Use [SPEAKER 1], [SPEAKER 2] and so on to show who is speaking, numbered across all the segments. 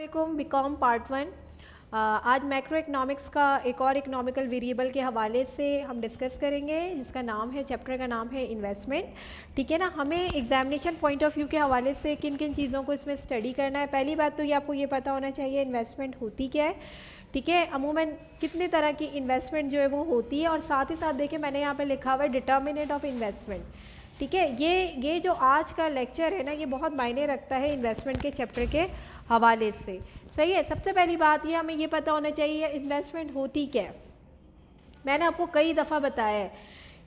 [SPEAKER 1] वालेकुम BCom part 1। आज macro economics का एक और इकोनॉमिकल वेरिएबल के हवाले से हम डिस्कस करेंगे, जिसका नाम है, चैप्टर का नाम है इन्वेस्टमेंट। ठीक है ना। हमें एग्जामिनेशन पॉइंट ऑफ व्यू के हवाले से किन किन चीज़ों को इसमें स्टडी करना है। पहली बात तो ये आपको ये पता होना चाहिए इन्वेस्टमेंट होती क्या है। ठीक है, अमूमन कितने तरह की इन्वेस्टमेंट जो है वो होती है, और साथ ही साथ देखिए मैंने यहाँ पे लिखा हुआ है डिटर्मिनेंट ऑफ इन्वेस्टमेंट। ठीक है, ये जो आज का लेक्चर है ना, ये बहुत मायने रखता है इन्वेस्टमेंट के चैप्टर के हवाले से। सही है। सबसे पहली बात ये हमें ये पता होना चाहिए इन्वेस्टमेंट होती क्या है। मैंने आपको कई दफ़ा बताया है,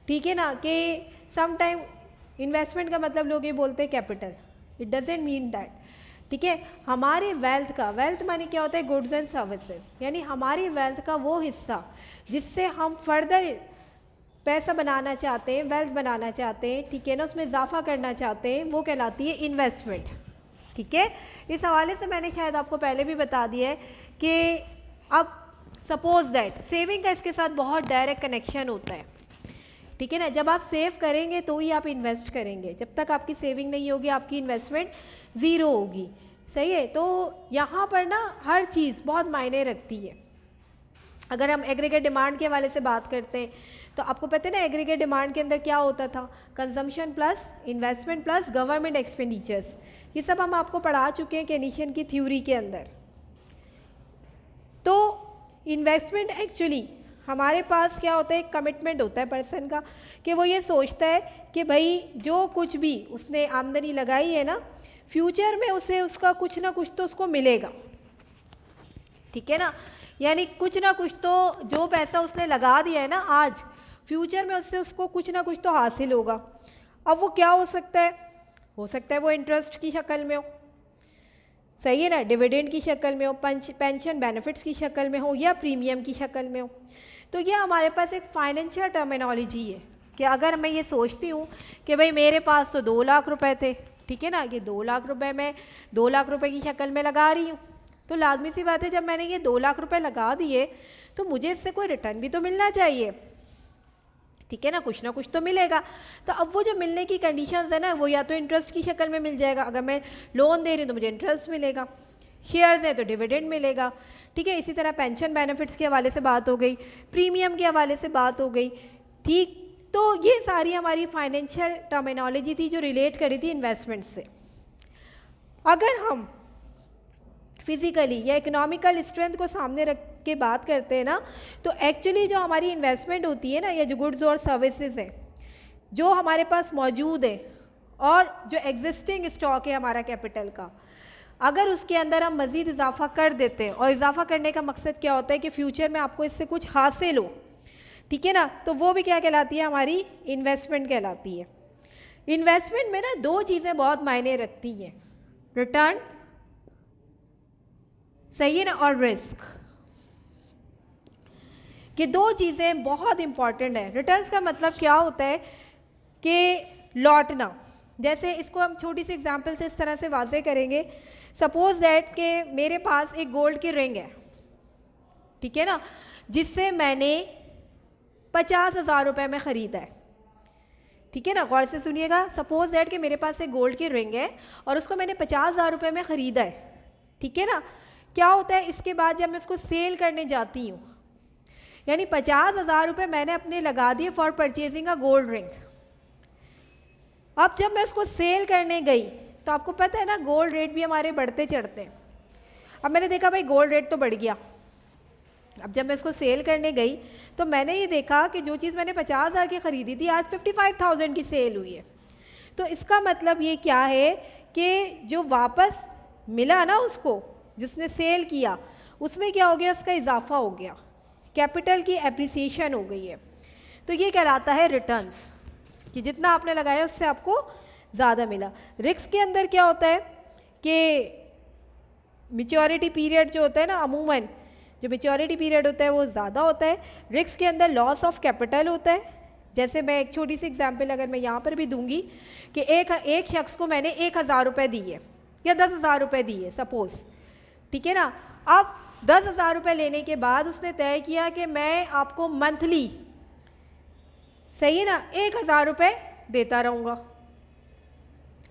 [SPEAKER 1] ठीक है ना, कि सम टाइम इन्वेस्टमेंट का मतलब लोग ये बोलते हैं capital. It doesn't mean that. ठीक है, हमारे वेल्थ माने क्या होता है, गुड्स एंड सर्विसेज, यानी हमारी वेल्थ का वो हिस्सा जिससे हम फर्दर पैसा बनाना चाहते हैं, वेल्थ बनाना चाहते हैं, ठीक है ना, उसमें इजाफा करना चाहते हैं, वो कहलाती है इन्वेस्टमेंट। ठीक है, इस हवाले से मैंने शायद आपको पहले भी बता दिया है कि अब सपोज दैट सेविंग का इसके साथ बहुत डायरेक्ट कनेक्शन होता है। ठीक है ना, जब आप सेव करेंगे तो ही आप इन्वेस्ट करेंगे, जब तक आपकी सेविंग नहीं होगी आपकी इन्वेस्टमेंट ज़ीरो होगी। सही है, तो यहाँ पर ना हर चीज़ बहुत मायने रखती है। अगर हम एग्रीगेट डिमांड के हवाले से बात करते हैं तो आपको पता है ना, एग्रीगेट डिमांड के अंदर क्या होता था, consumption plus investment plus government expenditures. ये सब हम आपको पढ़ा चुके हैं केनीशियन की थ्योरी के अंदर। तो इन्वेस्टमेंट एक्चुअली हमारे पास क्या होता है, एक कमिटमेंट होता है पर्सन का कि वो ये सोचता है कि भाई जो कुछ भी उसने आमदनी लगाई है ना, फ्यूचर में उसे उसका कुछ ना कुछ तो उसको मिलेगा। ठीक है ना, यानी कुछ ना कुछ तो जो पैसा उसने लगा दिया है ना आज, फ्यूचर में उससे उसको कुछ ना कुछ तो हासिल होगा। अब वो क्या हो सकता है वो इंटरेस्ट की शक्ल में हो, सही है ना, डिविडेंड की शक्ल में हो, पेंशन बेनिफिट्स की शक्ल में हो, या प्रीमियम की शक्ल में हो। तो ये हमारे पास एक फाइनेंशियल टर्मिनोलॉजी है कि अगर मैं ये सोचती हूँ कि भाई मेरे पास तो 2 लाख रुपए थे, ठीक है ना, ये 2 लाख रुपए मैं 2 लाख रुपए की शक्ल में लगा रही हूँ, तो लाजमी सी बात है जब मैंने ये 2 लाख रुपए लगा दिए तो मुझे इससे कोई रिटर्न भी तो मिलना चाहिए। ठीक है ना कुछ तो मिलेगा। तो अब वो जो मिलने की कंडीशंस है ना, वो या तो इंटरेस्ट की शक्ल में मिल जाएगा, अगर मैं लोन दे रही हूँ तो मुझे इंटरेस्ट मिलेगा, शेयर्स है तो डिविडेंड मिलेगा। ठीक है, इसी तरह पेंशन बेनिफिट्स के हवाले से बात हो गई, प्रीमियम के हवाले से बात हो गई। ठीक, तो ये सारी हमारी फाइनेंशियल टर्मिनोलॉजी थी जो रिलेट करी थी इन्वेस्टमेंट से। अगर हम फिज़िकली या इकोनॉमिकल स्ट्रेंथ को सामने रख के बात करते हैं ना, तो एक्चुअली जो हमारी इन्वेस्टमेंट होती है ना, या जो गुड्स और सर्विसेज हैं जो हमारे पास मौजूद है, और जो एग्जिस्टिंग स्टॉक है हमारा कैपिटल का, अगर उसके अंदर हम मज़ीद इजाफा कर देते हैं, और इजाफा करने का मकसद क्या होता है कि फ्यूचर में आपको इससे कुछ हासिल हो, ठीक है ना, तो वो भी क्या कहलाती है, हमारी इन्वेस्टमेंट कहलाती है। इन्वेस्टमेंट में ना 2 चीज़ें बहुत मायने रखती हैं, रिटर्न, सही है ना, और रिस्क। ये 2 चीज़ें बहुत इंपॉर्टेंट है। रिटर्न्स का मतलब क्या होता है कि लौटना। जैसे इसको हम छोटी सी एग्जांपल से इस तरह से वाजे करेंगे, सपोज दैट कि मेरे पास एक गोल्ड की रिंग है, ठीक है ना, जिससे मैंने 50,000 रुपये में ख़रीदा है। ठीक है ना, गौर से सुनिएगा, सपोज दैट कि मेरे पास एक गोल्ड की रिंग है और उसको मैंने 50,000 रुपये में ख़रीदा है। ठीक है ना, क्या होता है इसके बाद जब मैं उसको सेल करने जाती हूँ, यानी 50,000 रुपये मैंने अपने लगा दिए for purchasing a gold ring. अब जब मैं उसको सेल करने गई तो आपको पता है ना, गोल्ड रेट भी हमारे बढ़ते चढ़ते हैं। अब मैंने देखा भाई गोल्ड रेट तो बढ़ गया। अब जब मैं इसको सेल करने गई तो मैंने ये देखा कि जो चीज़ मैंने 50,000 की ख़रीदी थी आज 55,000 की सेल हुई है। तो इसका मतलब ये क्या है कि जो वापस मिला ना उसको, जिसने सेल किया, उसमें क्या हो गया, उसका इजाफा हो गया, कैपिटल की एप्रिसिएशन हो गई है। तो ये कहलाता है रिटर्न्स, कि जितना आपने लगाया उससे आपको ज़्यादा मिला। रिस्क के अंदर क्या होता है कि मैच्योरिटी पीरियड जो होता है ना, अमूमन जो मैच्योरिटी पीरियड होता है वो ज़्यादा होता है। रिस्क के अंदर लॉस ऑफ कैपिटल होता है। जैसे मैं एक छोटी सी एग्जांपल अगर मैं यहाँ पर भी दूंगी कि एक शख्स को मैंने 1,000 रुपये दिए या 10,000 रुपये दिए सपोज़, ठीक है ना। अब 10,000 रुपये लेने के बाद उसने तय किया कि मैं आपको मंथली, सही है ना, 1,000 रुपये देता रहूँगा।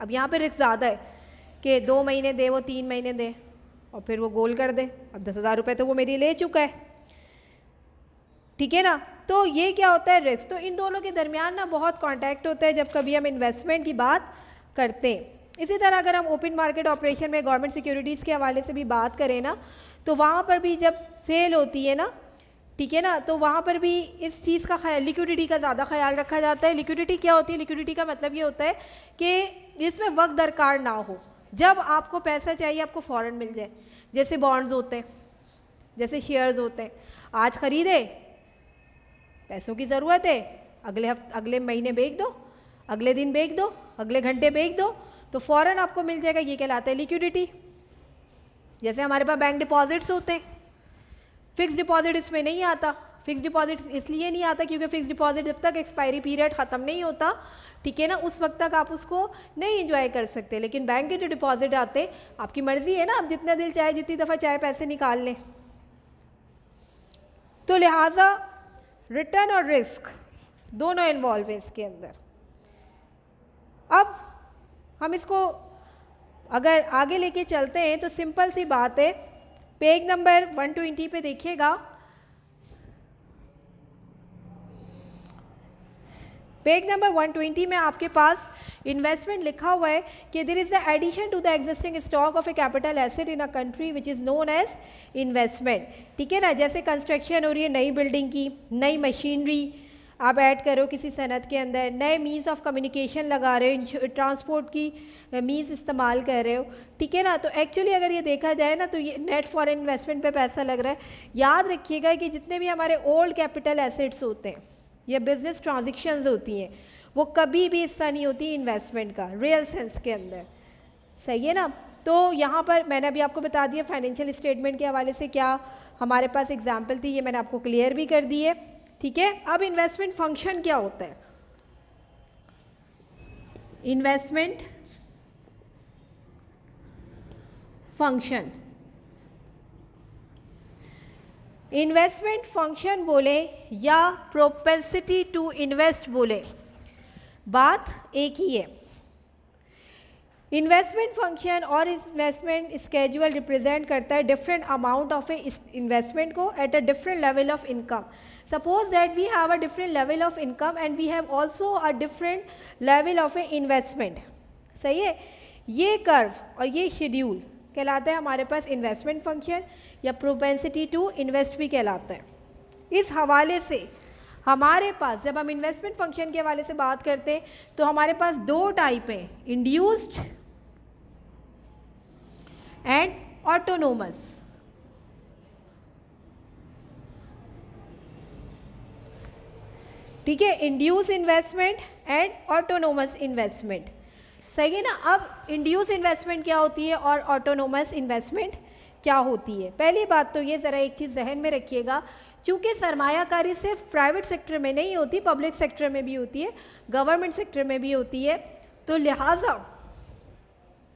[SPEAKER 1] अब यहाँ पे रिस्क ज़्यादा है कि 2 महीने दे, वो 3 महीने दे, और फिर वो गोल कर दे। अब 10,000 रुपये तो वो मेरी ले चुका है, ठीक है ना। तो ये क्या होता है, रिस्क। तो इन दोनों के दरमियान ना बहुत कांटेक्ट होता है जब कभी हम इन्वेस्टमेंट की बात करते हैं। इसी तरह अगर हम ओपन मार्केट ऑपरेशन में गवर्नमेंट सिक्योरिटीज़ के हवाले से भी बात करें ना, तो वहाँ पर भी जब सेल होती है ना, ठीक है ना, तो वहाँ पर भी इस चीज़ का ख्याल, लिक्विडिटी का ज़्यादा ख्याल रखा जाता है। लिक्विडिटी क्या होती है, लिक्विडिटी का मतलब ये होता है कि इसमें वक्त दरकार ना हो, जब आपको पैसा चाहिए आपको फ़ौरन मिल जाए। जैसे बॉन्ड्स होते हैं, जैसे शेयर्स होते हैं, आज ख़रीदे, पैसों की ज़रूरत है, अगले महीने बेच दो, अगले दिन बेच दो, अगले घंटे बेच दो, तो फ़ौरन आपको मिल जाएगा। ये कहलाता है लिक्विडिटी। जैसे हमारे पास बैंक डिपॉजिट्स होते हैं, फ़िक्स डिपॉजिट इसमें नहीं आता। फ़िक्स डिपॉजिट इसलिए नहीं आता क्योंकि फ़िक्स डिपॉजिट जब तक एक्सपायरी पीरियड ख़त्म नहीं होता, ठीक है ना, उस वक्त तक आप उसको नहीं इंजॉय कर सकते। लेकिन बैंक के जो डिपॉजिट आते, आपकी मर्ज़ी है ना, आप जितना दिल चाहे, जितनी दफ़ा चाहे पैसे निकाल लें। तो लिहाजा रिटर्न और रिस्क दोनों इन्वॉल्व है इसके अंदर। अब हम इसको अगर आगे लेके चलते हैं तो सिंपल सी बात है, पेज नंबर 120 पे देखिएगा। पेज नंबर 120 में आपके पास इन्वेस्टमेंट लिखा हुआ है कि there is the addition to the existing stock of a capital asset in a country which is known as investment, ठीक है ना। जैसे कंस्ट्रक्शन हो रही है नई बिल्डिंग की, नई मशीनरी आप ऐड करो किसी सनत के अंदर, नए मीन्स ऑफ कम्युनिकेशन लगा रहे हो, ट्रांसपोर्ट की मीन्स इस्तेमाल कर रहे हो, ठीक है ना। तो एक्चुअली अगर ये देखा जाए ना, तो ये नेट फॉरेन इन्वेस्टमेंट पे पैसा लग रहा है। याद रखिएगा कि जितने भी हमारे ओल्ड कैपिटल एसेट्स होते हैं या बिजनेस ट्रांजेक्शन्स होती हैं, वो कभी भी हिस्सा नहीं होती इन्वेस्टमेंट का रियल सेंस के अंदर, सही है ना। तो यहाँ पर मैंने अभी आपको बता दिया फाइनेंशियल स्टेटमेंट के हवाले से क्या हमारे पास एग्जाम्पल थी, ये मैंने आपको क्लियर भी कर दी है, ठीक है। अब इन्वेस्टमेंट फंक्शन क्या होता है, इन्वेस्टमेंट फंक्शन, इन्वेस्टमेंट फंक्शन बोले या प्रोपेंसिटी टू इन्वेस्ट बोले, बात एक ही है। इन्वेस्टमेंट फंक्शन और इन्वेस्टमेंट स्केड्यूल रिप्रेजेंट करता है different amount of a investment को at a different level of income. Suppose that we have a different level of income and we have also a different level of a investment, सही है। ये curve और ये schedule कहलाता है हमारे पास investment function या प्रोपेंसिटी टू इन्वेस्ट भी कहलाता है। इस हवाले से हमारे पास जब हम इन्वेस्टमेंट फंक्शन के हवाले से बात करते हैं तो हमारे पास दो टाइप हैं, इंड्यूस्ड एंड ऑटोनोमस। ठीक है, induce investment and autonomous investment, सही है ना। अब इंड्यूस इन्वेस्टमेंट क्या होती है और ऑटोनोमस इन्वेस्टमेंट क्या होती है। पहली बात तो ये ज़रा एक चीज़ जहन में रखिएगा, चूँकि सरमायाकारी सिर्फ प्राइवेट सेक्टर में नहीं होती, पब्लिक सेक्टर में भी होती है, गवर्नमेंट सेक्टर में भी होती है। तो लिहाजा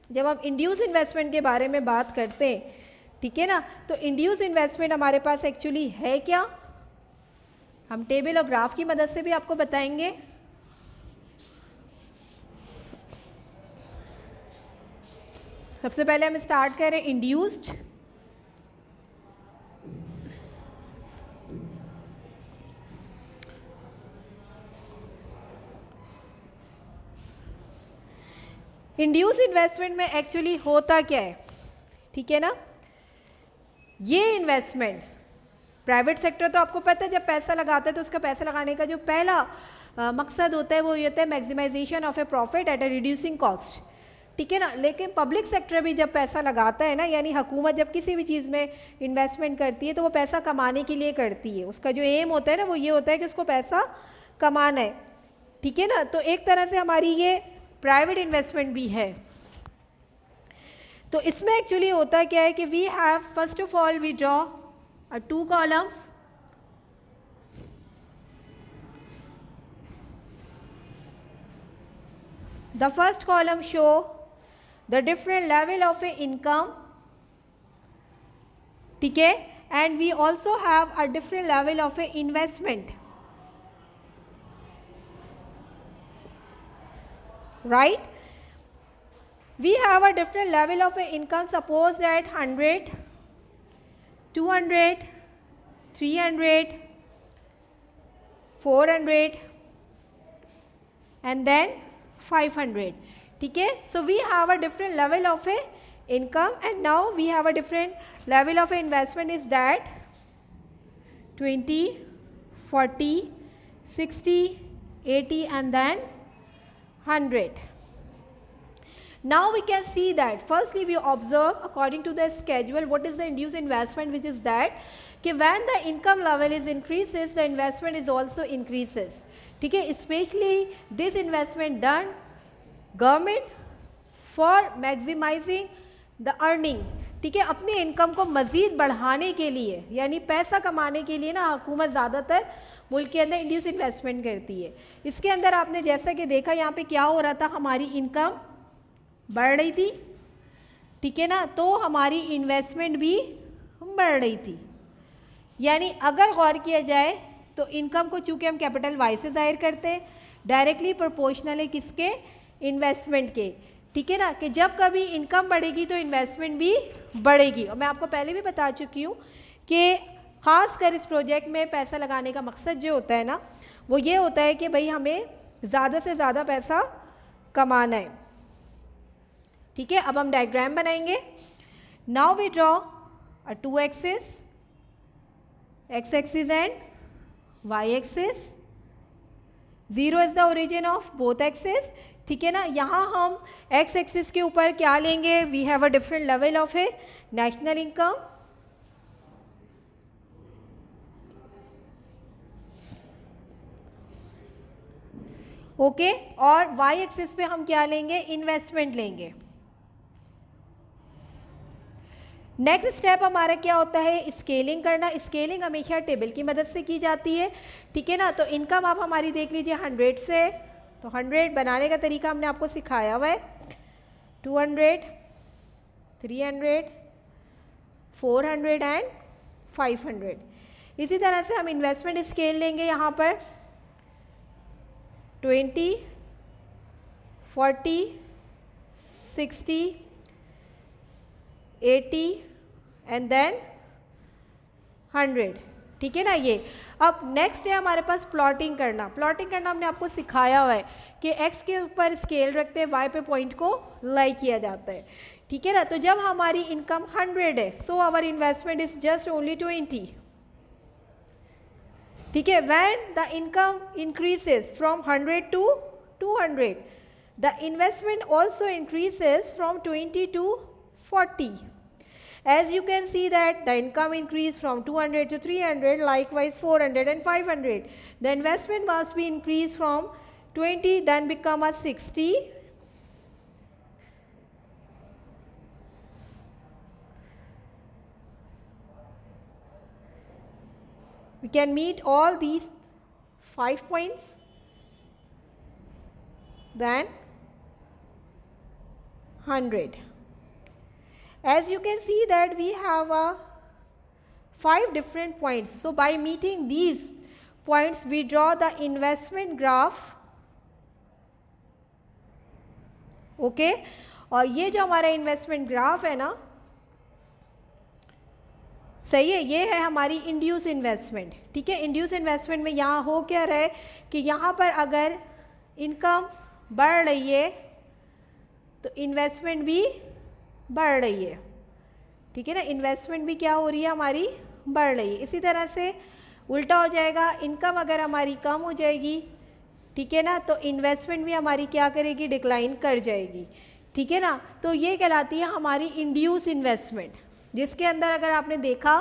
[SPEAKER 1] जब हम इंड्यूस इन्वेस्टमेंट के बारे में बात करते हैं, ठीक है ना, तो इंड्यूस इन्वेस्टमेंट हमारे पास एक्चुअली है क्या, हम टेबल और ग्राफ की मदद से भी आपको बताएंगे। सबसे पहले हम स्टार्ट करें इंड्यूस्ड। इंड्यूस इन्वेस्टमेंट में एक्चुअली होता क्या है, ठीक है ना। ये इन्वेस्टमेंट प्राइवेट सेक्टर तो आपको पता है जब पैसा लगाता है तो उसका पैसा लगाने का जो पहला मकसद होता है वो ये होता है maximization of a profit at a reducing cost, ठीक है ना। लेकिन पब्लिक सेक्टर भी जब पैसा लगाता है ना, यानी हुकूमत जब किसी भी चीज़ में इन्वेस्टमेंट करती है तो वो पैसा कमाने के लिए करती है, उसका जो एम होता है ना वो ये होता है कि उसको पैसा कमाना है, ठीक है ना। तो एक तरह से हमारी ये प्राइवेट इन्वेस्टमेंट भी है। तो इसमें एक्चुअली होता क्या है कि we have first of all we draw two columns, the first column show the different level of a income, ठीक है, and we also have a different level of a investment, right. we have a different level of income. Suppose that 100, 200, 300, 400 and then 500. ठीक है, so we have a different level of a income and now we have a different level of investment is that 20, 40, 60, 80 and then 100. Now we can see that firstly we observe according to the schedule what is the induced investment, which is that when the income level is increases, the investment is also increases. ठीक है, especially this investment done government for maximizing the earning. ठीक है, अपनी income को मज़ीद बढ़ाने के लिए यानी पैसा कमाने के लिए ना हुकूमत ज़्यादातर मुल्क के अंदर इंड्यूस इन्वेस्टमेंट करती है. इसके अंदर आपने जैसा कि देखा यहाँ पे क्या हो रहा था, हमारी इनकम बढ़ रही थी. ठीक है ना, तो हमारी इन्वेस्टमेंट भी बढ़ रही थी. यानी अगर गौर किया जाए तो इनकम को चूँकि हम कैपिटल वाई से ज़ाहिर करते हैं, डायरेक्टली प्रोपोर्शनल है किसके, इन्वेस्टमेंट के. ठीक है ना, कि जब कभी इनकम बढ़ेगी तो इन्वेस्टमेंट भी बढ़ेगी. और मैं आपको पहले भी बता चुकी हूँ कि ख़ास कर इस प्रोजेक्ट में पैसा लगाने का मकसद जो होता है ना, वो ये होता है कि भाई हमें ज़्यादा से ज़्यादा पैसा कमाना है. ठीक है, अब हम डायग्राम बनाएंगे. Now we draw a 2 axis, x axis and y axis. 0 is the origin of both axis. ठीक है ना, यहाँ हम x एक्सिस के ऊपर क्या लेंगे, we have a different level of a national income. Okay, और y एक्सिस पे हम क्या लेंगे, इन्वेस्टमेंट लेंगे. नेक्स्ट स्टेप हमारा क्या होता है, स्केलिंग करना. स्केलिंग हमेशा टेबल की मदद से की जाती है. ठीक है ना, तो इनकम आप हमारी देख लीजिए 100 से, तो 100 बनाने का तरीका हमने आपको सिखाया हुआ है. 200, 300, 400 एंड 500. इसी तरह से हम इन्वेस्टमेंट स्केल लेंगे यहाँ पर 20, 40, 60, 80 एंड देन 100. ठीक है ना. ये अब नेक्स्ट है हमारे पास प्लॉटिंग करना. प्लॉटिंग करना हमने आपको सिखाया हुआ है कि x के ऊपर स्केल रखते हैं, y पे पॉइंट को लाई किया जाता है. ठीक है ना, तो जब हमारी इनकम 100 है, so our investment is just only 20. ठीक है, when the income increases from 100 to 200, the investment also increases from 20 to 40. As you can see that the income increased from 200 to 300, likewise 400 and 500. The investment must be increased from 20 then become a 60. We can meet all these 5 points. Then 100. As you can see that we have 5 different points. So by meeting these points we draw the investment graph. Okay, और ये जो हमारा investment graph है ना, सही है, ये है हमारी इंड्यूस इन्वेस्टमेंट. ठीक है, इंड्यूस इन्वेस्टमेंट में यहाँ हो क्या रहा है कि यहाँ पर अगर इनकम बढ़ रही है तो इन्वेस्टमेंट भी बढ़ रही है. ठीक है ना, इन्वेस्टमेंट भी क्या हो रही है, हमारी बढ़ रही है. इसी तरह से उल्टा हो जाएगा, इनकम अगर हमारी कम हो जाएगी, ठीक है ना, तो इन्वेस्टमेंट भी हमारी क्या करेगी, डिक्लाइन कर जाएगी. ठीक है ना, तो ये कहलाती है हमारी इंड्यूस इन्वेस्टमेंट, जिसके अंदर अगर आपने देखा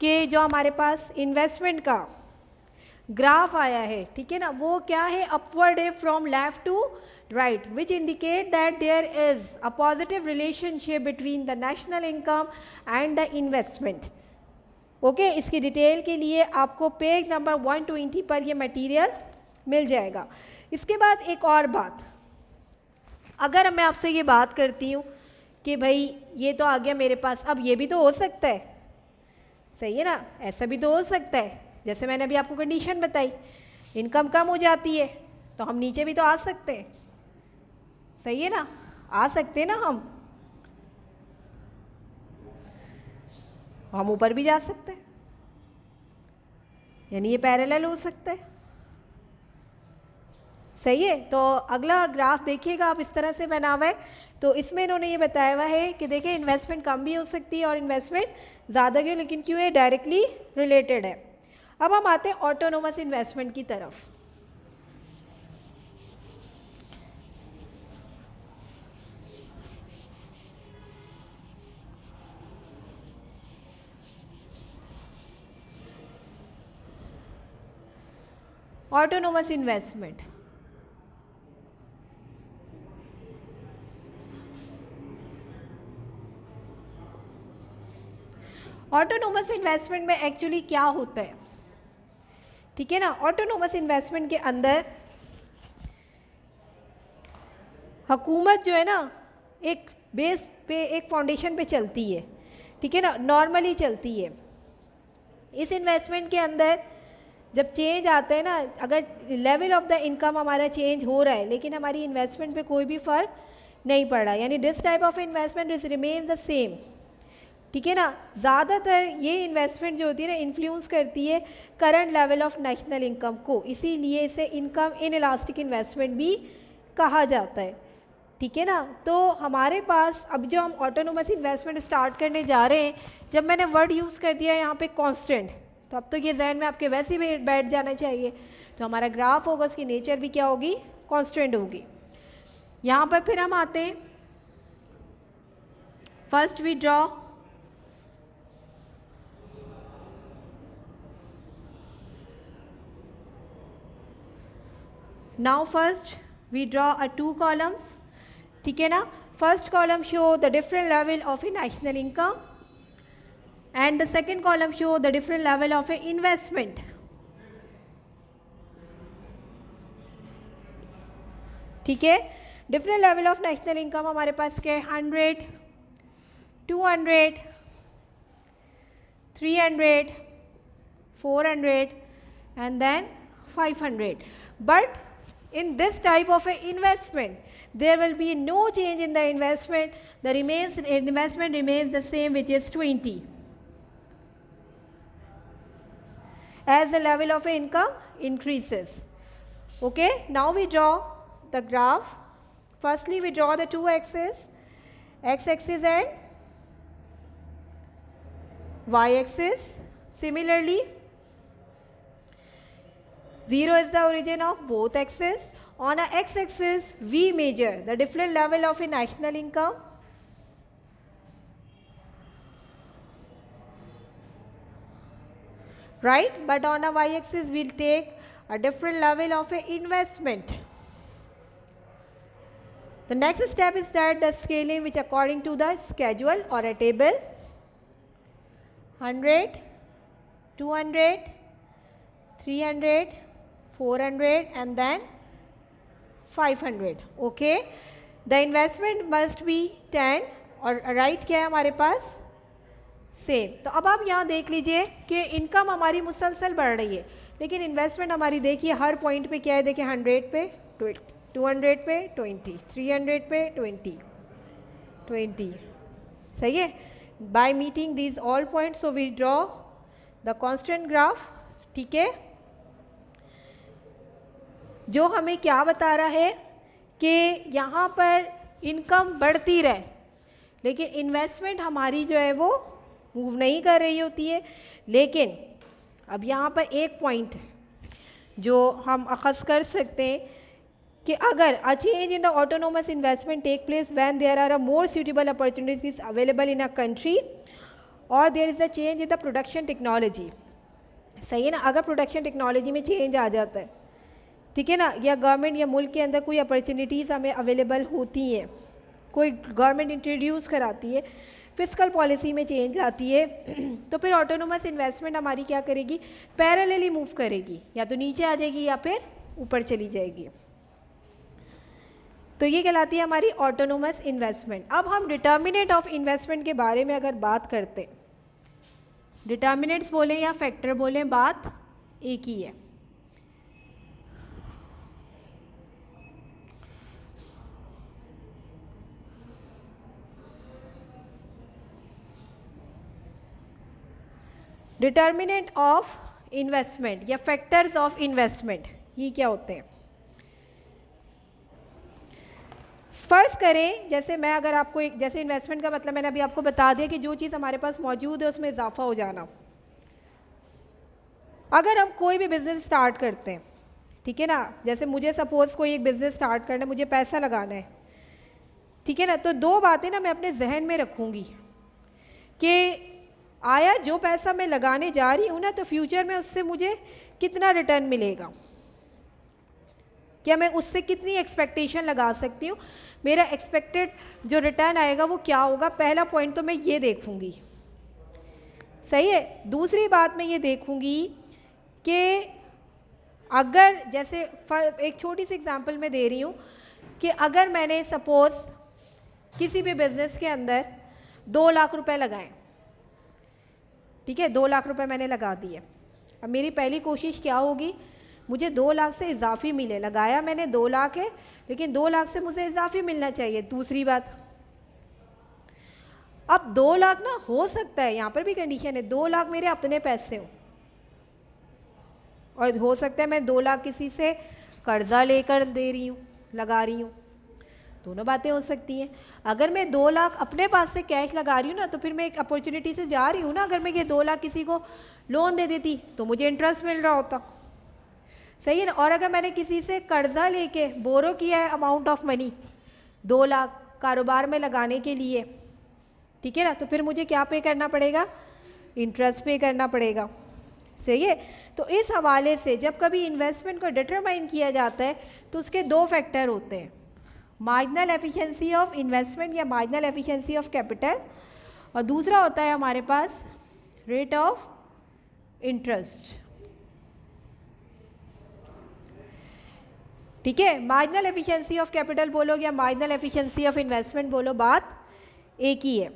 [SPEAKER 1] कि जो हमारे पास इन्वेस्टमेंट का ग्राफ आया है, ठीक है ना, वो क्या है, अपवर्ड है from left to right, which indicate that there is a positive relationship between the national income and the investment. Okay, इसकी डिटेल के लिए आपको पेज नंबर 120 पर ये मटेरियल मिल जाएगा. इसके बाद एक और बात, अगर मैं आपसे ये बात करती हूँ कि भाई ये तो आ गया मेरे पास, अब ये भी तो हो सकता है, सही है ना, ऐसा भी तो हो सकता है. जैसे मैंने अभी आपको कंडीशन बताई, इनकम कम हो जाती है तो हम नीचे भी तो आ सकते हैं, सही है ना. आ सकते ना हम ऊपर भी जा सकते हैं, यानी ये पैरेलल हो सकता है। सही है। तो अगला ग्राफ देखिएगा आप, इस तरह से बना हुआ है। तो इसमें इन्होंने ये बताया हुआ है कि देखिए इन्वेस्टमेंट कम भी हो सकती है और इन्वेस्टमेंट ज़्यादा क्यों, लेकिन क्यों है, डायरेक्टली रिलेटेड है। अब हम आते हैं ऑटोनोमस इन्वेस्टमेंट की तरफ। ऑटोनोमस इन्वेस्टमेंट, ऑटोनोमस इन्वेस्टमेंट में एक्चुअली क्या होता है, ठीक है ना। ऑटोनोमस इन्वेस्टमेंट के अंदर हुकूमत जो है ना एक बेस पे, एक फाउंडेशन पे चलती है, ठीक है ना, नॉर्मली चलती है। इस इन्वेस्टमेंट के अंदर जब चेंज आता है ना, अगर लेवल ऑफ द इनकम हमारा चेंज हो रहा है लेकिन हमारी इन्वेस्टमेंट पे कोई भी फ़र्क नहीं पड़ रहा, यानी this type of investment is remain the same, ठीक है ना। ज़्यादातर ये इन्वेस्टमेंट जो होती है ना इन्फ्लुएंस करती है current level of national income को, इसीलिए इसे इनकम इन इलास्टिक इन्वेस्टमेंट भी कहा जाता है, ठीक है ना। तो हमारे पास अब जो हम ऑटोनोमस इन्वेस्टमेंट स्टार्ट करने जा रहे हैं, जब मैंने वर्ड यूज़ कर दिया यहाँ पे कांस्टेंट, तो अब तो ये जहन में आपके वैसे ही बैठ जाना चाहिए। तो हमारा ग्राफ होगा, उसकी नेचर भी क्या होगी, कांस्टेंट होगी। यहाँ पर फिर हम आते हैं, first we draw now first we draw a two columns, ठीक है ना। first column show the different level of a national income and the second column show the different level of a investment, ठीक है। different level of national income हमारे पास क्या है, 100, 200, 300, 400 and then 500, but in this type of a investment there will be no change in the investment, the investment remains the same, which is 20, as the level of income increases. Okay, now we draw the graph. Firstly we draw the two axes, x-axis and y-axis. Similarly 0 is the origin of both axes. On a x-axis we measure the different level of a national income, right, but on a y-axis we'll take a different level of a investment. The next step is that the scaling, which according to the schedule or a table, 100, 200, 300, 400 and then 500. Okay, the investment must be 10 और right क्या है हमारे पास, same. तो अब आप यहाँ देख लीजिए कि इनकम हमारी मुसलसल बढ़ रही है लेकिन इन्वेस्टमेंट हमारी देखिए हर पॉइंट पे क्या है, देखिए 100 पे 20, 200 पे 20, 300 पे 20, सही है। By meeting these all points so we draw the constant graph, ठीक है, जो हमें क्या बता रहा है कि यहाँ पर इनकम बढ़ती रहे लेकिन इन्वेस्टमेंट हमारी जो है वो मूव नहीं कर रही होती है। लेकिन अब यहाँ पर एक पॉइंट जो हम अखज़ कर सकते हैं कि अगर a change in the autonomous investment take place when there are a more suitable opportunities available in a country और there is a change in the production technology, सही है ना। अगर प्रोडक्शन टेक्नोलॉजी में चेंज आ जाता है, ठीक है ना, या गवर्नमेंट या मुल्क के अंदर कोई अपॉर्चुनिटीज़ हमें अवेलेबल होती हैं, कोई गवर्नमेंट इंट्रोड्यूस कराती है, फिस्कल पॉलिसी में चेंज आती है, तो फिर ऑटोनोमस इन्वेस्टमेंट हमारी क्या करेगी, पैरेलली मूव करेगी, या तो नीचे आ जाएगी या फिर ऊपर चली जाएगी। तो ये कहलाती है हमारी ऑटोनोमस इन्वेस्टमेंट। अब हम डिटर्मिनेंट ऑफ इन्वेस्टमेंट के बारे में अगर बात करते, डिटर्मिनेंट्स बोलें या फैक्टर बोलें, बात एक ही है। डिटर्मिनेंट ऑफ इन्वेस्टमेंट या फैक्टर्स ऑफ इन्वेस्टमेंट, ये क्या होते हैं? फ़र्ज़ करें जैसे मैं अगर आपको एक, जैसे इन्वेस्टमेंट का मतलब मैंने अभी आपको बता दिया कि जो चीज़ हमारे पास मौजूद है उसमें इजाफा हो जाना। अगर हम कोई भी बिज़नेस स्टार्ट करते हैं, ठीक है ना, जैसे मुझे सपोज़ कोई एक बिज़नेस स्टार्ट करना है, मुझे पैसा लगाना है, ठीक है ना, तो दो बातें ना मैं अपने जहन में रखूँगी कि आया जो पैसा मैं लगाने जा रही हूँ ना, तो फ्यूचर में उससे मुझे कितना रिटर्न मिलेगा, क्या मैं उससे कितनी एक्सपेक्टेशन लगा सकती हूँ, मेरा एक्सपेक्टेड जो रिटर्न आएगा वो क्या होगा। पहला पॉइंट तो मैं ये देखूँगी, सही है। दूसरी बात मैं ये देखूँगी कि अगर जैसे एक छोटी सी एग्जांपल मैं दे रही हूँ कि अगर मैंने सपोज़ किसी भी बिज़नेस के अंदर 2 लाख रुपए लगाएं, ठीक है, 2 लाख रुपए मैंने लगा दिए। अब मेरी पहली कोशिश क्या होगी, मुझे 2 लाख से इजाफी मिले। लगाया मैंने 2 लाख है, लेकिन 2 लाख से मुझे इजाफी मिलना चाहिए। दूसरी बात, अब 2 लाख ना हो सकता है, यहाँ पर भी कंडीशन है, 2 लाख मेरे अपने पैसे हों, और हो सकता है मैं 2 लाख किसी से कर्जा लेकर दे रही हूँ, लगा रही हूँ, दोनों बातें हो सकती हैं। अगर मैं 2 लाख अपने पास से कैश लगा रही हूँ ना, तो फिर मैं एक अपॉर्चुनिटी से जा रही हूँ ना। अगर मैं ये 2 लाख किसी को लोन दे देती तो मुझे इंटरेस्ट मिल रहा होता, सही है ना। और अगर मैंने किसी से कर्जा लेके बोरो किया है अमाउंट ऑफ मनी 2 लाख कारोबार में लगाने के लिए, ठीक है ना, तो फिर मुझे क्या पे करना पड़ेगा, इंटरेस्ट पे करना पड़ेगा, सही है। तो इस हवाले से जब कभी इन्वेस्टमेंट को डिटरमाइन किया जाता है तो उसके 2 फैक्टर होते हैं, मार्जिनल एफिशिएंसी ऑफ इन्वेस्टमेंट या मार्जिनल एफिशिएंसी ऑफ कैपिटल, और दूसरा होता है हमारे पास रेट ऑफ इंटरेस्ट, ठीक है। मार्जिनल एफिशिएंसी ऑफ कैपिटल बोलो या मार्जिनल एफिशिएंसी ऑफ इन्वेस्टमेंट बोलो, बात एक ही है,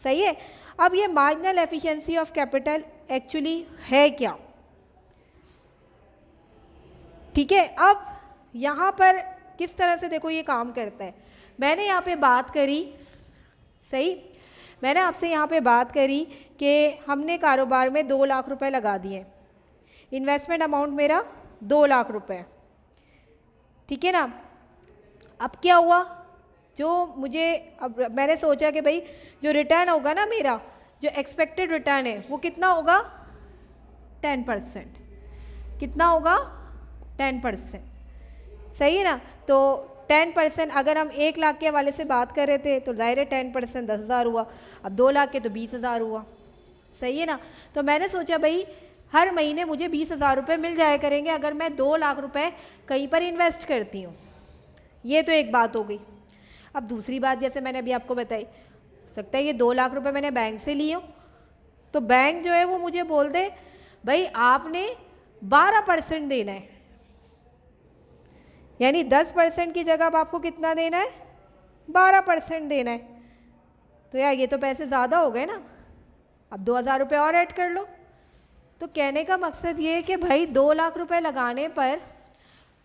[SPEAKER 1] सही है। अब ये marginal efficiency of capital actually है क्या, ठीक है। अब यहाँ पर किस तरह से देखो ये काम करता है। मैंने यहाँ पे बात करी, सही, मैंने आपसे यहाँ पे बात करी कि हमने कारोबार में 2 लाख रुपए लगा दिए, इन्वेस्टमेंट अमाउंट मेरा 2 लाख रुपए, ठीक है ना। अब क्या हुआ, जो मुझे, अब मैंने सोचा कि भाई जो रिटर्न होगा ना मेरा, जो एक्सपेक्टेड रिटर्न है वो कितना होगा, 10%, कितना होगा, 10%, सही है ना। तो 10% अगर हम 1 लाख के हवाले से बात कर रहे थे तो ज़ाहिर है 10% 10,000 हुआ, अब 2 लाख के तो 20,000 हुआ, सही है ना। तो मैंने सोचा भाई हर महीने मुझे 20,000 रुपये मिल जाया करेंगे अगर मैं 2 लाख रुपए कहीं पर इन्वेस्ट करती हूँ। ये तो एक बात हो गई। अब दूसरी बात, जैसे मैंने अभी आपको बताई, सकता है ये 2 लाख रुपए मैंने बैंक से लिए हो, तो बैंक जो है वो मुझे बोल दे भाई आपने 12% देना है, यानी 10% की जगह अब आपको कितना देना है, 12% देना है। तो यार ये तो पैसे ज़्यादा हो गए ना, अब 2,000 रुपये और ऐड कर लो। तो कहने का मकसद ये है कि भाई 2 लाख रुपए लगाने पर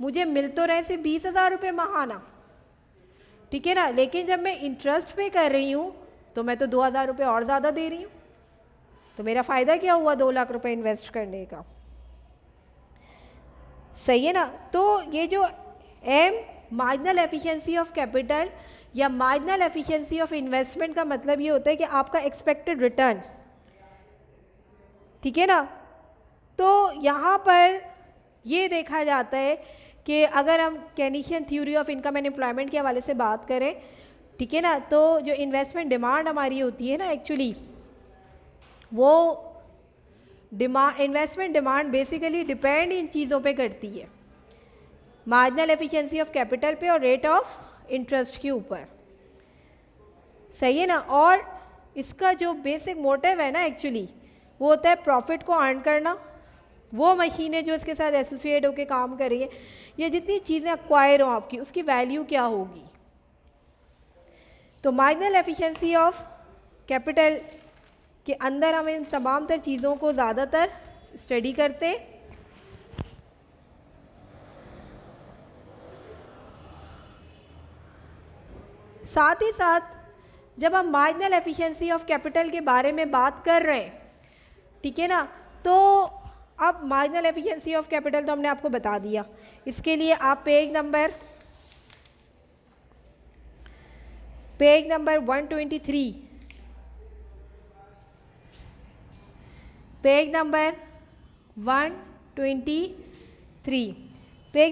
[SPEAKER 1] मुझे मिल तो रहे सिर्फ 20,000 रुपये माहाना, ठीक है ना, लेकिन जब मैं इंटरेस्ट पे कर रही हूँ तो मैं तो 2,000 रुपये और ज़्यादा दे रही हूँ, तो मेरा फ़ायदा क्या हुआ 2 लाख रुपए इन्वेस्ट करने का, सही है ना। तो ये जो मार्जिनल एफिशिएंसी ऑफ कैपिटल या मार्जिनल एफिशिएंसी ऑफ इन्वेस्टमेंट का मतलब ये होता है कि आपका एक्सपेक्टेड रिटर्न, ठीक है ना। तो यहाँ पर ये देखा जाता है कि अगर हम Keynesian theory of income and employment के हवाले से बात करें, ठीक है ना, तो जो इन्वेस्टमेंट डिमांड हमारी होती है ना, एक्चुअली वो इन्वेस्टमेंट डिमांड बेसिकली डिपेंड इन चीज़ों पे करती है, मार्जिनल एफिशिएंसी ऑफ कैपिटल पे और रेट ऑफ इंटरेस्ट के ऊपर, सही है ना। और इसका जो बेसिक मोटिव है ना एक्चुअली वो होता है प्रॉफिट को अर्न करना। वो मशीनें जो इसके साथ एसोसिएट होकर काम कर रही है, या जितनी चीज़ें एक्वायर हो आपकी, उसकी वैल्यू क्या होगी। तो मार्जिनल एफिशिएंसी ऑफ कैपिटल के अंदर हम इन तमाम तर चीज़ों को ज़्यादातर स्टडी करते हैं। साथ ही साथ जब हम मार्जिनल एफिशिएंसी ऑफ कैपिटल के बारे में बात कर रहे हैं, ठीक है ना। तो अब मार्जिनल एफिशिएंसी ऑफ कैपिटल तो हमने आपको बता दिया। इसके लिए आप पेज नंबर 123, पेज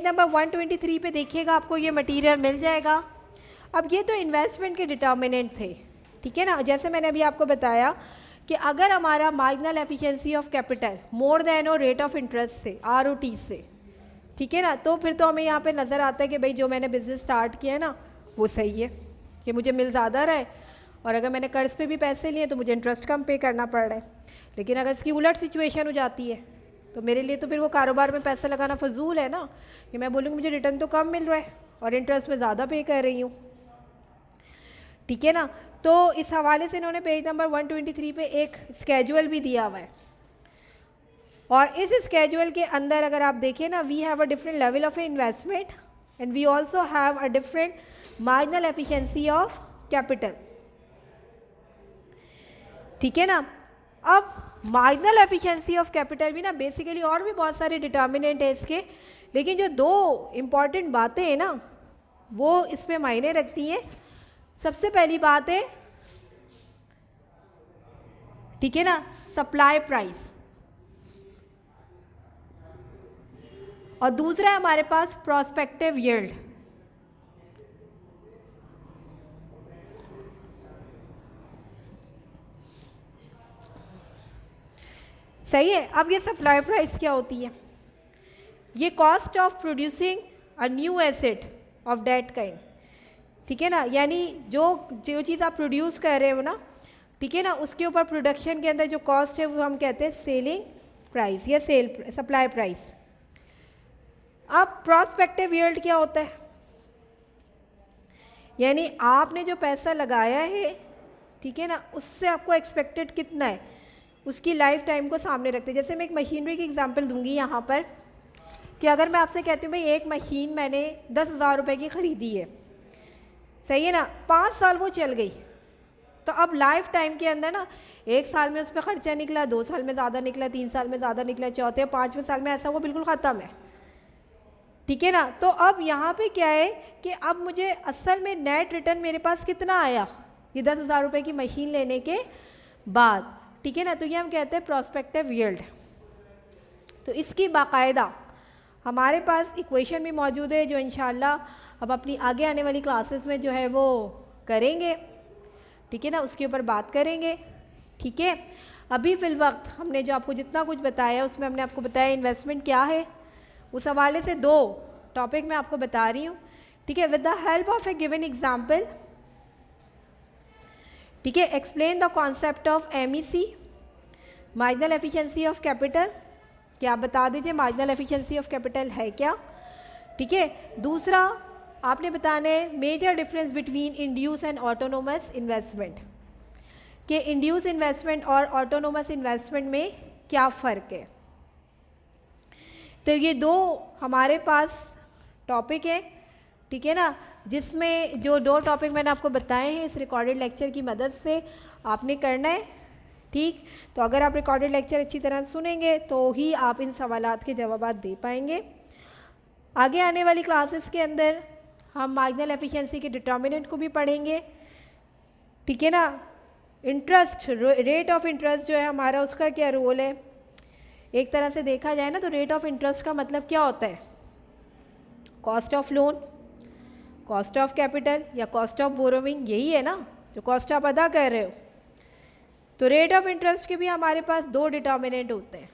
[SPEAKER 1] नंबर 123 पे देखिएगा, आपको ये मटेरियल मिल जाएगा। अब ये तो इन्वेस्टमेंट के डिटर्मिनेंट थे, ठीक है ना। जैसे मैंने अभी आपको बताया कि अगर हमारा marginal efficiency of capital more than और रेट ऑफ इंटरेस्ट से, ROT से, ठीक है ना, तो फिर तो हमें यहाँ पे नज़र आता है कि भाई जो मैंने बिज़नेस स्टार्ट किया है ना वो सही है, कि मुझे मिल ज़्यादा रहा है, और अगर मैंने कर्ज पे भी पैसे लिए तो मुझे इंटरेस्ट कम पे करना पड़ रहा है। लेकिन अगर इसकी उलट सिचुएशन हो जाती है तो मेरे लिए तो फिर वो कारोबार में पैसा लगाना फजूल है ना, कि मैं बोलूँगी मुझे रिटर्न तो कम मिल रहा है और इंटरेस्ट में ज़्यादा पे कर रही हूँ, ठीक है ना। तो इस हवाले से इन्होंने पेज नंबर 123 पे एक स्केजुअल भी दिया हुआ है, और इस स्केजुअल के अंदर अगर आप देखें ना, we have a different level of investment and we also have a different marginal efficiency of capital, ठीक है ना। अब मार्जिनल एफिशिएंसी ऑफ कैपिटल भी ना बेसिकली और भी बहुत सारे डिटर्मिनेंट है इसके, लेकिन जो दो इम्पॉर्टेंट बातें हैं ना वो इस पे मायने रखती हैं। सबसे पहली बात है, ठीक है ना, सप्लाई प्राइस, और दूसरा है हमारे पास प्रोस्पेक्टिव यील्ड। सही है। अब ये सप्लाई प्राइस क्या होती है? ये cost of producing a new asset of that kind, ठीक है ना, यानी जो चीज़ आप प्रोड्यूस कर रहे हो ना, ठीक है ना, उसके ऊपर प्रोडक्शन के अंदर जो कॉस्ट है वो हम कहते हैं सेलिंग प्राइस या सप्लाई प्राइस। अब प्रोस्पेक्टिव यील्ड क्या होता है? यानी आपने जो पैसा लगाया है, ठीक है ना, उससे आपको एक्सपेक्टेड कितना है, उसकी लाइफ टाइम को सामने रखते हैं। जैसे मैं एक मशीनरी की एग्जांपल दूंगी यहाँ पर, कि अगर मैं आपसे कहती हूँ भाई एक मशीन मैंने 10,000 रुपये की ख़रीदी है, सही है ना, 5 साल वो चल गई, तो अब लाइफ टाइम के अंदर ना 1 साल में उस पर ख़र्चा निकला, 2 साल में ज़्यादा निकला, 3 साल में ज़्यादा निकला, चौथे 5वें साल में ऐसा वो बिल्कुल ख़त्म है, ठीक है ना। तो अब यहाँ पे क्या है कि अब मुझे असल में नेट रिटर्न मेरे पास कितना आया ये 10,000 रुपये की मशीन लेने के बाद, ठीक है ना। तो ये हम कहते हैं प्रोस्पेक्टिव यील्ड। तो इसकी बाकायदा हमारे पास इक्वेशन भी मौजूद है जो इंशाल्लाह अब अपनी आगे आने वाली क्लासेस में जो है वो करेंगे, ठीक है ना, उसके ऊपर बात करेंगे, ठीक है। अभी फ़िल वक्त हमने जो आपको जितना कुछ बताया उसमें हमने आपको बताया इन्वेस्टमेंट क्या है, उस हवाले से 2 टॉपिक मैं आपको बता रही हूँ, ठीक है। With the help of A given example, ठीक है, explain the concept of MEC, marginal efficiency of capital. क्या आप बता दीजिए मार्जिनल एफिशिएंसी ऑफ कैपिटल है क्या, ठीक है। दूसरा आपने बताना है major difference between induced and autonomous investment, कि इंड्यूस इन्वेस्टमेंट और ऑटोनोमस इन्वेस्टमेंट में क्या फ़र्क है। तो ये 2 हमारे पास टॉपिक है, ठीक है ना, जिसमें जो 2 टॉपिक मैंने आपको बताए हैं इस रिकॉर्डेड लेक्चर की मदद से आपने करना है, ठीक। तो अगर आप रिकॉर्डेड लेक्चर अच्छी तरह सुनेंगे तो ही आप इन सवालात के जवाब दे पाएंगे। आगे आने वाली क्लासेस के अंदर हम मार्जिनल एफिशिएंसी के डिटर्मिनेंट को भी पढ़ेंगे, ठीक है ना। इंटरेस्ट, रेट ऑफ इंटरेस्ट जो है हमारा, उसका क्या रोल है। एक तरह से देखा जाए ना तो रेट ऑफ इंटरेस्ट का मतलब क्या होता है, cost of loan, cost of capital या कॉस्ट ऑफ बोरोविंग, यही है ना जो कॉस्ट आप अदा कर रहे हो। तो रेट ऑफ इंटरेस्ट के भी हमारे पास 2 डिटर्मिनेंट होते हैं,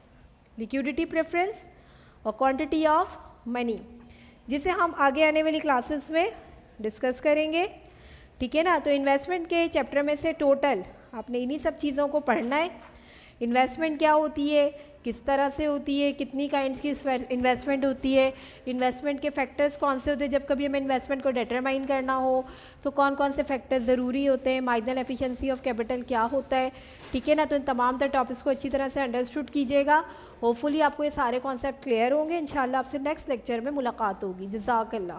[SPEAKER 1] लिक्विडिटी प्रेफरेंस और क्वांटिटी ऑफ मनी, जिसे हम आगे आने वाली क्लासेस में डिस्कस करेंगे, ठीक है ना। तो इन्वेस्टमेंट के चैप्टर में से टोटल आपने इन्हीं सब चीज़ों को पढ़ना है। इन्वेस्टमेंट क्या होती है, किस तरह से होती है, कितनी काइंड्स की इन्वेस्टमेंट होती है, इन्वेस्टमेंट के फैक्टर्स कौन से होते हैं, जब कभी हमें इन्वेस्टमेंट को डिटरमाइन करना हो तो कौन कौन से फैक्टर्स ज़रूरी होते हैं, मार्जिनल एफिशिएंसी ऑफ कैपिटल क्या होता है, ठीक है ना। तो इन तमाम तर टॉपिक्स को अच्छी तरह से अंडरस्टूड कीजिएगा। होपफुली आपको ये सारे कॉन्सेप्ट क्लियर होंगे। इंशाल्लाह आपसे नेक्स्ट लेक्चर में मुलाकात होगी। जज़ाकल्लाह।